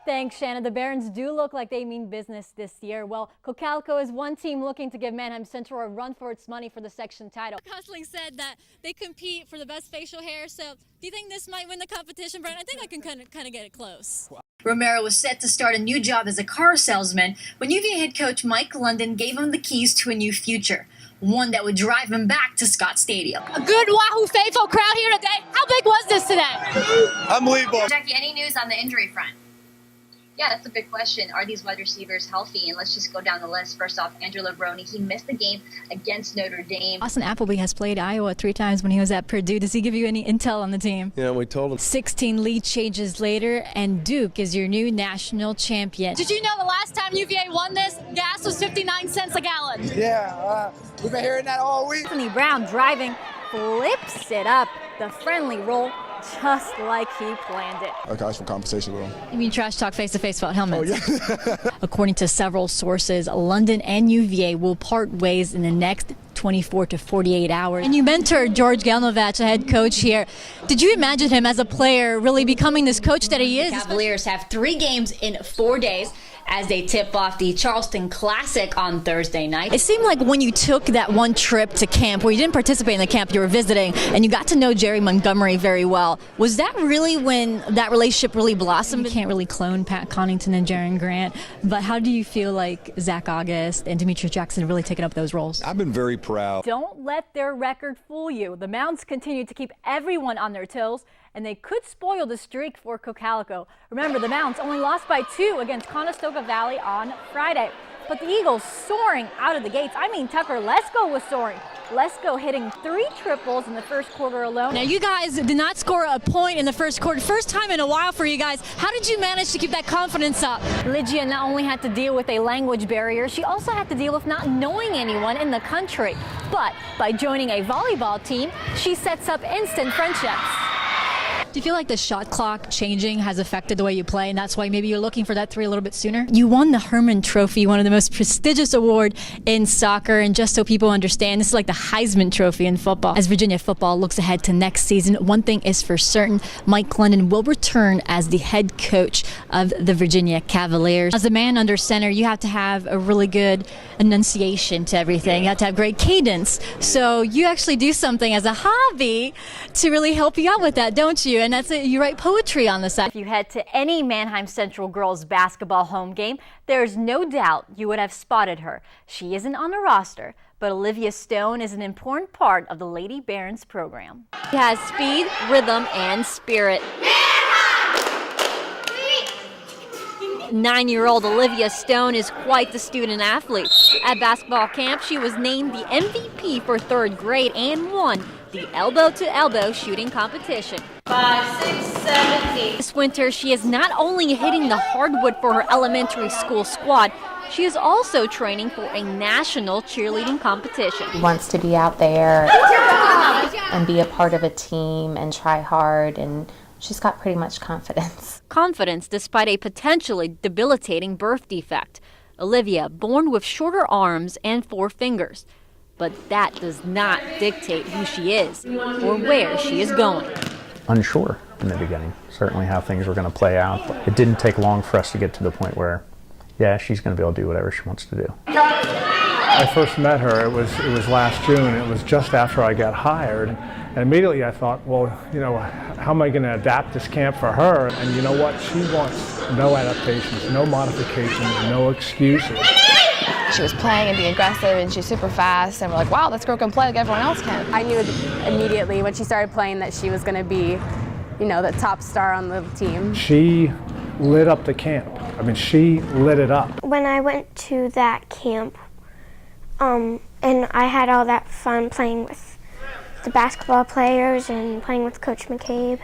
Thanks, Shannon. The Barons do look like they mean business this year. Well, Cocalco is one team looking to give Manheim Central a run for its money for the section title. Hustling said that they compete for the best facial hair, so do you think this might win the competition, Brent? I think I can kind of get it close. Romero was set to start a new job as a car salesman when UVA head coach Mike London gave him the keys to a new future, one that would drive him back to Scott Stadium. A good Wahoo faithful crowd here today. How big was this today? Unbelievable. Jackie, any news on the injury front? Yeah, that's a big question. Are these wide receivers healthy? And let's just go down the list. First off, Andrew Lebroni, he missed the game against Notre Dame. Austin Appleby has played Iowa 3 times when he was at Purdue. Does he give you any intel on the team? Yeah, we told him. 16 lead changes later, and Duke is your new national champion. Did you know the last time UVA won this, gas was 59 cents a gallon? Yeah, we've been hearing that all week. Anthony Brown driving, flips it up, the friendly roll, just like he planned it. Okay, I was from conversation with him. You mean trash talk face-to-face about helmets? Oh, yeah. According to several sources, London and UVA will part ways in the next 24 to 48 hours. And you mentored George Gelnovich, a head coach here. Did you imagine him as a player really becoming this coach that he is? The Cavaliers have 3 games in 4 days as they tip off the Charleston Classic on Thursday night. It seemed like when you took that one trip to camp, where you didn't participate in the camp, you were visiting, and you got to know Jerry Montgomery very well. Was that really when that relationship really blossomed? You can't really clone Pat Connaughton and Jaron Grant, but how do you feel like Zach August and Demetrius Jackson really taking up those roles? I've been very proud. Don't let their record fool you. The Mounds continue to keep everyone on their toes, and they could spoil the streak for Cocalco. Remember, the Mounds only lost by 2 against Conestoga Valley on Friday. But the Eagles soaring out of the gates. I mean, Tucker Lesko was soaring. Lesko hitting 3 triples in the first quarter alone. Now, you guys did not score a point in the first quarter. First time in a while for you guys. How did you manage to keep that confidence up? Lygia not only had to deal with a language barrier, she also had to deal with not knowing anyone in the country. But by joining a volleyball team, she sets up instant friendships. Do you feel like the shot clock changing has affected the way you play, and that's why maybe you're looking for that 3 a little bit sooner? You won the Herman Trophy, one of the most prestigious awards in soccer, and just so people understand, this is like the Heisman Trophy in football. As Virginia football looks ahead to next season, one thing is for certain, Mike London will return as the head coach of the Virginia Cavaliers. As a man under center, you have to have a really good enunciation to everything. You have to have great cadence. So you actually do something as a hobby to really help you out with that, don't you? And that's it. You write poetry on the side. If you head to any Manheim Central girls basketball home game, there's no doubt you would have spotted her. She isn't on the roster, but Olivia Stone is an important part of the Lady Barons program. She has speed, rhythm, and spirit. 9-year-old Olivia Stone is quite the student athlete. At basketball camp, she was named the MVP for 3rd grade and won the elbow-to-elbow shooting competition. 5, 6, 7, 8. This winter, she is not only hitting the hardwood for her elementary school squad, she is also training for a national cheerleading competition. She wants to be out there and be a part of a team and try hard, and she's got pretty much confidence. Confidence despite a potentially debilitating birth defect. Olivia, born with shorter arms and 4 fingers. But that does not dictate who she is or where she is going. Unsure in the beginning, certainly how things were going to play out. But it didn't take long for us to get to the point where, yeah, she's going to be able to do whatever she wants to do. I first met her, it was last June. It was just after I got hired. And immediately I thought, well, you know, how am I going to adapt this camp for her? And you know what? She wants no adaptations, no modifications, no excuses. She was playing and being aggressive, and she's super fast, and we're like, wow, this girl can play like everyone else can. I knew immediately when she started playing that she was going to be, you know, the top star on the team. She lit up the camp. I mean, she lit it up. When I went to that camp, and I had all that fun playing with the basketball players and playing with Coach McCabe,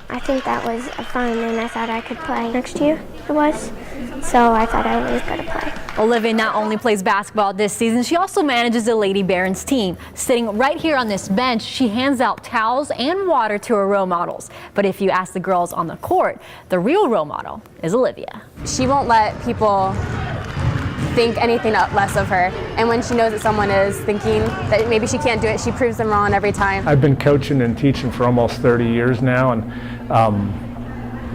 I think that was fun, and I thought I could play next year. It was. So I thought I was going to play. Olivia not only plays basketball this season, she also manages the Lady Barons team. Sitting right here on this bench, she hands out towels and water to her role models. But if you ask the girls on the court, the real role model is Olivia. She won't let people think anything less of her. And when she knows that someone is thinking that maybe she can't do it, she proves them wrong every time. I've been coaching and teaching for almost 30 years now, and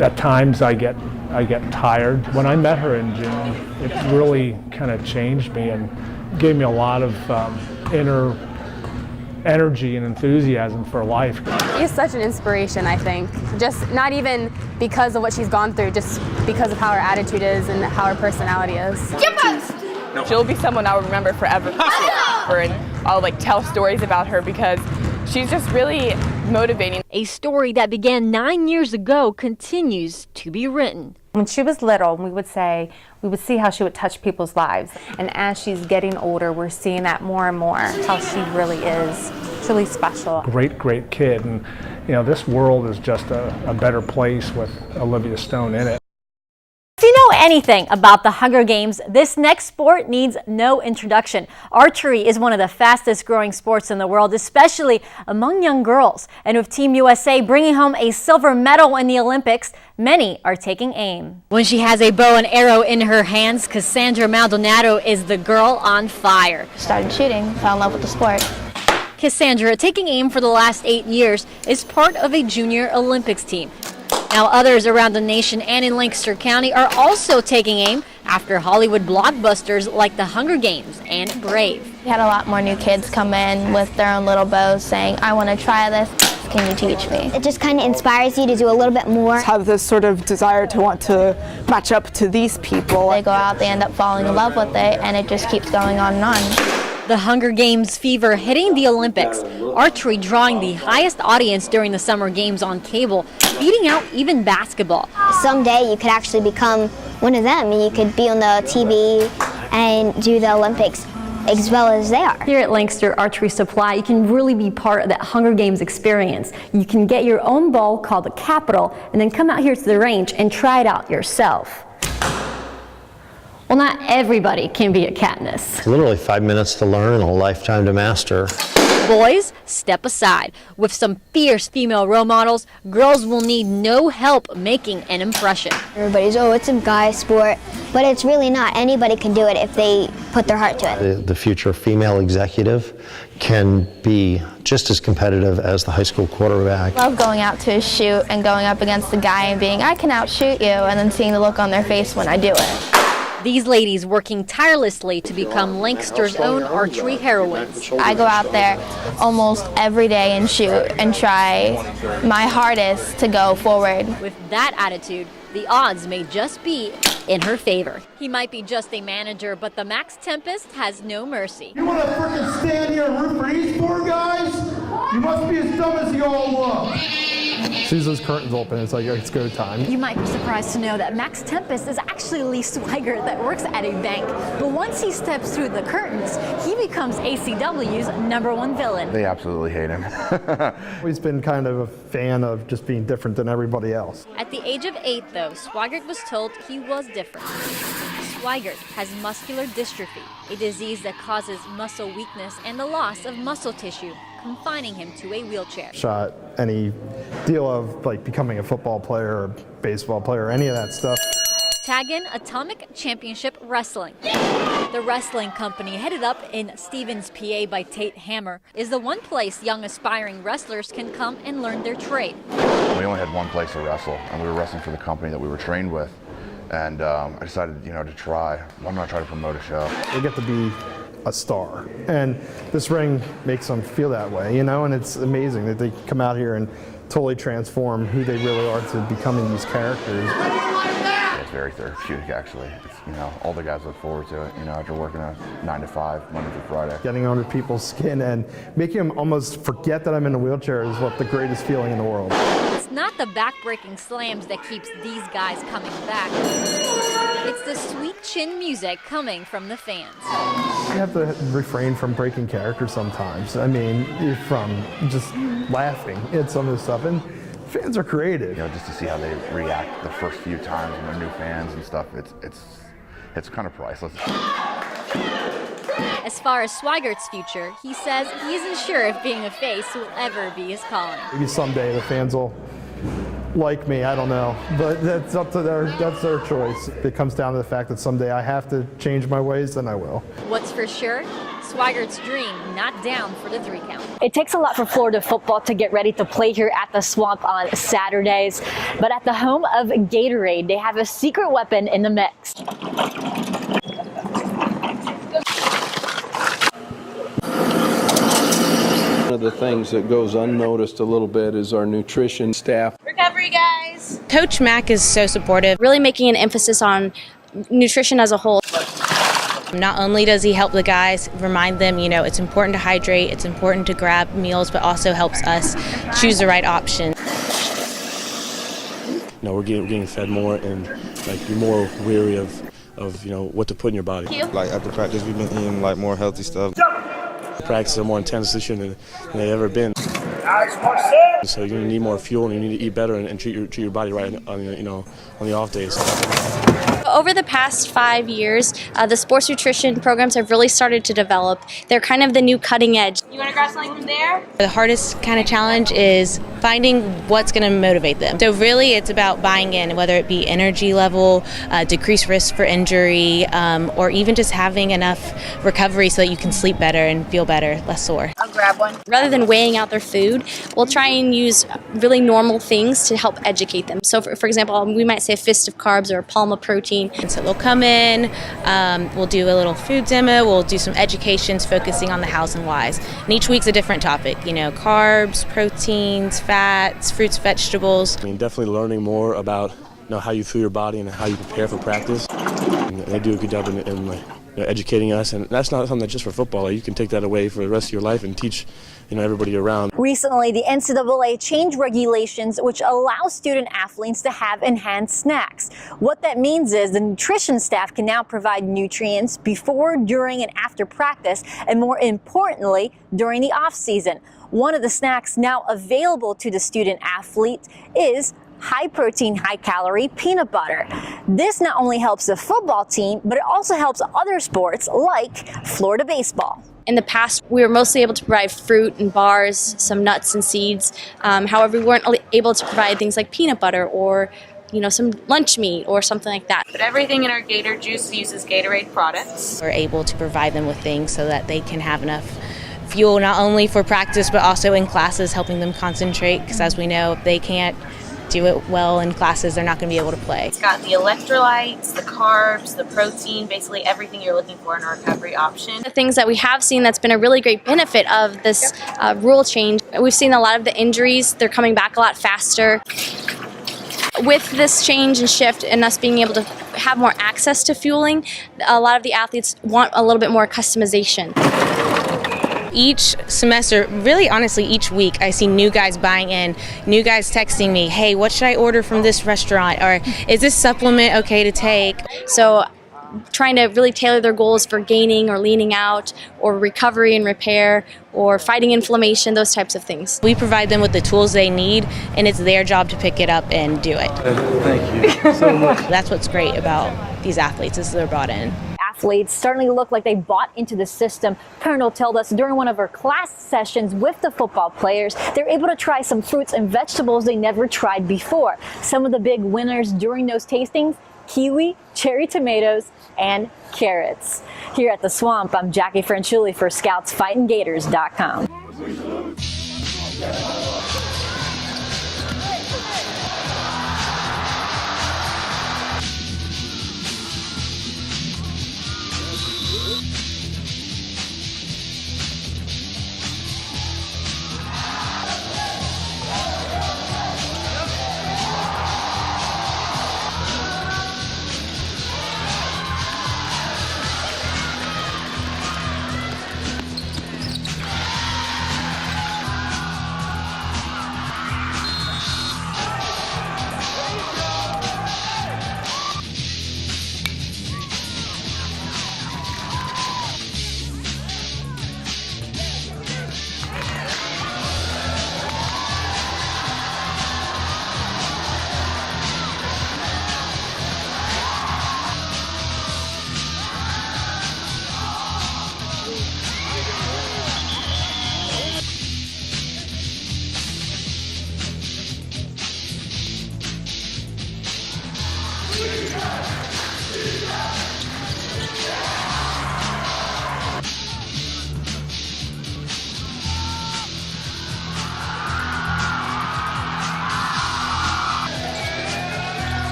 at times I get I get tired. When I met her in June, it really kind of changed me and gave me a lot of inner energy and enthusiasm for life. She's such an inspiration, I think. Just not even because of what she's gone through, just because of how her attitude is and how her personality is. She'll be someone I'll remember forever. And I'll tell stories about her because she's just really motivating. A story that began 9 years ago continues to be written. When she was little, we would see how she would touch people's lives. And as she's getting older, we're seeing that more and more, how she really is truly special. Great kid. And this world is just a better place with Olivia Stone in it. If you know anything about the Hunger Games, this next sport needs no introduction. Archery is one of the fastest growing sports in the world, especially among young girls. And with Team USA bringing home a silver medal in the Olympics, many are taking aim. When she has a bow and arrow in her hands, Cassandra Maldonado is the girl on fire. Started shooting, fell in love with the sport. Cassandra, taking aim for the last 8 years, is part of a junior Olympics team. Now others around the nation and in Lancaster County are also taking aim after Hollywood blockbusters like The Hunger Games and Brave. We had a lot more new kids come in with their own little bows saying, I want to try this, can you teach me? It just kind of inspires you to do a little bit more. Have this sort of desire to want to match up to these people. They go out, they end up falling in love with it, and it just keeps going on and on. The Hunger Games fever hitting the Olympics. Archery drawing the highest audience during the Summer Games on cable, beating out even basketball. Someday you could actually become one of them, and you could be on the TV and do the Olympics as well as they are. Here at Lancaster Archery Supply, you can really be part of that Hunger Games experience. You can get your own bow called the Capital and then come out here to the range and try it out yourself. Well, not everybody can be a Katniss. Literally 5 minutes to learn, a lifetime to master. Boys, step aside. With some fierce female role models, girls will need no help making an impression. Everybody's, oh, it's a guy sport, but it's really not. Anybody can do it if they put their heart to it. The future female executive can be just as competitive as the high school quarterback. I love going out to a shoot and going up against the guy and being, I can outshoot you, and then seeing the look on their face when I do it. These ladies working tirelessly to become Lancaster's own archery heroines. I go out there almost every day and shoot and try my hardest to go forward. With that attitude, the odds may just be in her favor. He might be just a manager, but the Max Tempest has no mercy. You want to freaking stand here and root for these poor guys? You must be as dumb as you all look. As soon as those curtains open, it's like, it's go time. You might be surprised to know that Max Tempest is actually Lee Swigert that works at a bank. But once he steps through the curtains, he becomes ACW's #1 villain. They absolutely hate him. He's been kind of a fan of just being different than everybody else. At the age of 8, though, Swigert was told he was different. Swigert has muscular dystrophy, a disease that causes muscle weakness and the loss of muscle tissue, confining him to a wheelchair. Shot any deal of becoming a football player or baseball player or any of that stuff. Tag in Atomic Championship Wrestling. The wrestling company, headed up in Stevens, PA by Tate Hammer, is the one place young aspiring wrestlers can come and learn their trade. We only had one place to wrestle, and we were wrestling for the company that we were trained with. And I decided, to try. Why not try to promote a show? They get to be a star, and this ring makes them feel that way, and it's amazing that they come out here and totally transform who they really are to becoming these characters. It's very therapeutic, actually. All the guys look forward to it, after working a 9 to 5, Monday through Friday. Getting under people's skin and making them almost forget that I'm in a wheelchair is what the greatest feeling in the world. It's not the back-breaking slams that keeps these guys coming back. It's the sweet chin music coming from the fans. You have to refrain from breaking character sometimes. From just laughing at some of the stuff. And fans are creative. Just to see how they react the first few times when they're new fans and stuff, it's kind of priceless. As far as Swigert's future, he says he isn't sure if being a face will ever be his calling. Maybe someday the fans will like me, I don't know, but that's their choice. If it comes down to the fact that someday I have to change my ways, then I will. What's for sure, Swiggert's dream not down for the 3 count. It takes a lot for Florida football to get ready to play here at the Swamp on Saturdays, but at the home of Gatorade, they have a secret weapon in the mix. One of the things that goes unnoticed a little bit is our nutrition staff. Recovery, guys! Coach Mack is so supportive, Really making an emphasis on nutrition as a whole. Not only does he help the guys, remind them, it's important to hydrate, it's important to grab meals, but also helps us choose the right option. We're getting fed more, and you're more weary of what to put in your body. Like after practice, we've been eating more healthy stuff. Practices are more intense this year than they've ever been. So you're gonna need more fuel, and you need to eat better and treat your body right on the off days. Over the past 5 years, the sports nutrition programs have really started to develop. They're kind of the new cutting edge. You want to grab something from there? The hardest kind of challenge is finding what's going to motivate them. So really it's about buying in, whether it be energy level, decreased risk for injury, or even just having enough recovery so that you can sleep better and feel better, less sore. I'll grab one. Rather than weighing out their food, we'll try and use really normal things to help educate them. So for example, we might say a fist of carbs or a palm of protein. And so they'll come in, we'll do a little food demo, we'll do some educations focusing on the hows and whys. And each week's a different topic, carbs, proteins, fats, fruits, vegetables. Definitely learning more about how you fuel your body and how you prepare for practice. And they do a good job in educating us, and that's not something that's just for football. You can take that away for the rest of your life and teach everybody around. Recently, the NCAA changed regulations which allow student athletes to have enhanced snacks. What that means is the nutrition staff can now provide nutrients before, during, and after practice, and more importantly, during the off season. One of the snacks now available to the student athlete is high protein, high calorie peanut butter. This not only helps the football team, but it also helps other sports like Florida baseball. In the past, we were mostly able to provide fruit and bars, some nuts and seeds. However, we weren't able to provide things like peanut butter or some lunch meat or something like that. But everything in our Gator juice uses Gatorade products. We're able to provide them with things so that they can have enough fuel, not only for practice, but also in classes, helping them concentrate, because as we know, if they can't do it well in classes, they're not going to be able to play. It's got the electrolytes, the carbs, the protein, basically everything you're looking for in a recovery option. The things that we have seen that's been a really great benefit of this rule change, we've seen a lot of the injuries, they're coming back a lot faster. With this change and shift and us being able to have more access to fueling, a lot of the athletes want a little bit more customization. Each semester, really honestly each week, I see new guys buying in, new guys texting me, hey, what should I order from this restaurant? Or is this supplement okay to take? So trying to really tailor their goals for gaining or leaning out or recovery and repair or fighting inflammation, those types of things. We provide them with the tools they need, and it's their job to pick it up and do it. Thank you so much. That's what's great about these athletes, is they're brought in. Athletes certainly look like they bought into the system. Colonel told us during one of her class sessions with the football players, they're able to try some fruits and vegetables they never tried before. Some of the big winners during those tastings: kiwi, cherry tomatoes, and carrots. Here at the Swamp, I'm Jacquie Franciulli for ScoutsFightingGators.com.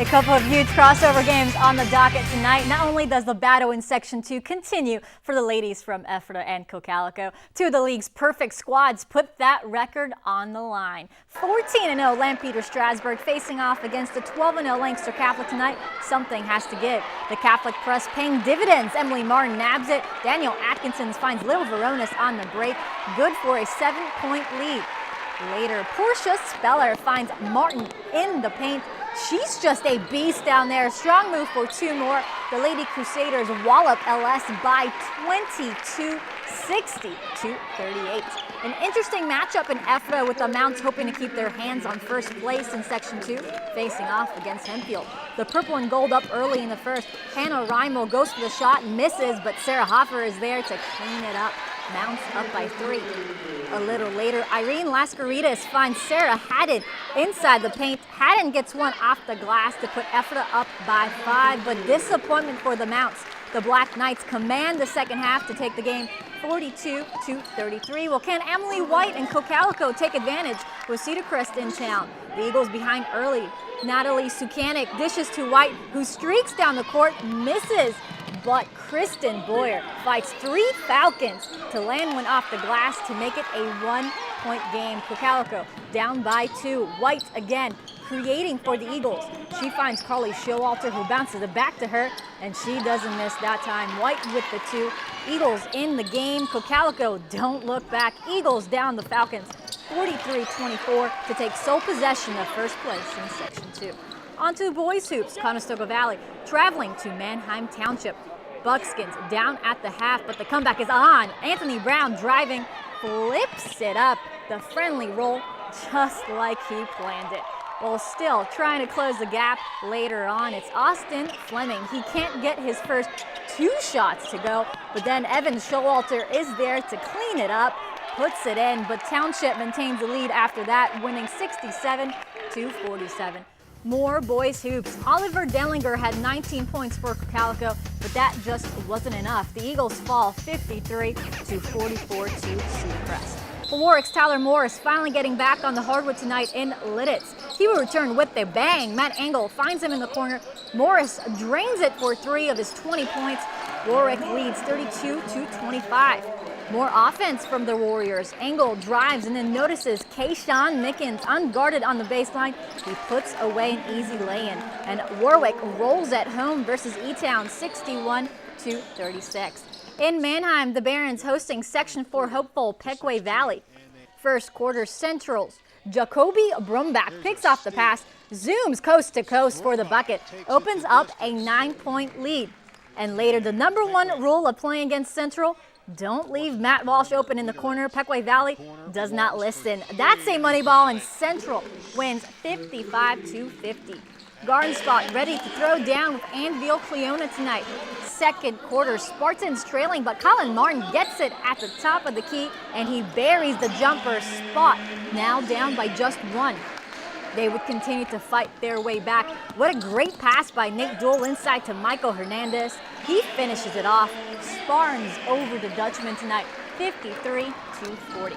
A couple of huge crossover games on the docket tonight. Not only does the battle in Section 2 continue for the ladies from Ephrata and Cocalico, two of the league's perfect squads put that record on the line. 14-0 Lampeter Strasburg facing off against the 12-0 Lancaster Catholic tonight. Something has to give. The Catholic press paying dividends. Emily Martin nabs it. Daniel Atkinson finds Little Veronis on the break. Good for a 7-point lead. Later, Portia Speller finds Martin in the paint. She's just a beast down there. Strong move for two more. The Lady Crusaders wallop LS by 22, 60-38. An interesting matchup in Ephrata with the Mounts hoping to keep their hands on first place in Section 2, facing off against Hempfield. The purple and gold up early in the first. Hannah Reimel goes for the shot and misses, but Sarah Hoffer is there to clean it up. Mounts up by 3. A little later, Irene Lascaritas finds Sarah Haddon inside the paint. Haddon gets one off the glass to put Ephrata up by 5, but disappointment for the Mounts. The Black Knights command the second half to take the game 42-33. Well, can Emily White and Cocalico take advantage with Cedar Crest in town? The Eagles behind early. Natalie Sukanik dishes to White, who streaks down the court, misses. But Kristen Boyer fights 3 Falcons to land one off the glass to make it a 1-point game. Cocalico down by 2. White again creating for the Eagles. She finds Carly Showalter, who bounces it back to her, and she doesn't miss that time. White with the 2. Eagles in the game. Cocalico don't look back. Eagles down the Falcons 43-24 to take sole possession of first place in Section 2. On to boys hoops. Conestoga Valley traveling to Manheim Township. Buckskins down at the half, but the comeback is on. Anthony Brown driving, flips it up. The friendly roll, just like he planned it. Well, still trying to close the gap later on. It's Austin Fleming. He can't get his first 2 shots to go, but then Evan Showalter is there to clean it up, puts it in, but Township maintains the lead after that, winning 67-47. More boys hoops. Oliver Dellinger had 19 points for Cocalico, but that just wasn't enough. The Eagles fall 53-44 to Cedar Crest. For Warwick's Tyler Morris finally getting back on the hardwood tonight in Lidditz. He will return with a bang. Matt Engel finds him in the corner. Morris drains it for 3 of his 20 points. Warwick leads 32-25. More offense from the Warriors. Engel drives and then notices Kayshawn Mickens unguarded on the baseline. He puts away an easy lay-in. And Warwick rolls at home versus E-Town 61-36. In Manheim, the Barons hosting Section 4 hopeful Pequay Valley. First quarter Centrals. Jacoby Brumbach picks off the pass, zooms coast to coast for the bucket, opens up a 9-point lead. And later, the #1 rule of playing against Central: don't leave Matt Walsh open in the corner. Pequay Valley does not listen. That's a money ball, and Central wins 55-50. Garden Spot ready to throw down with Anvil Cleona tonight. Second quarter, Spartans trailing, but Colin Martin gets it at the top of the key, and he buries the jumper. Spot now down by just 1. They would continue to fight their way back. What a great pass by Nate Dool inside to Michael Hernandez. He finishes it off. Spartans over the Dutchman tonight, 53-40.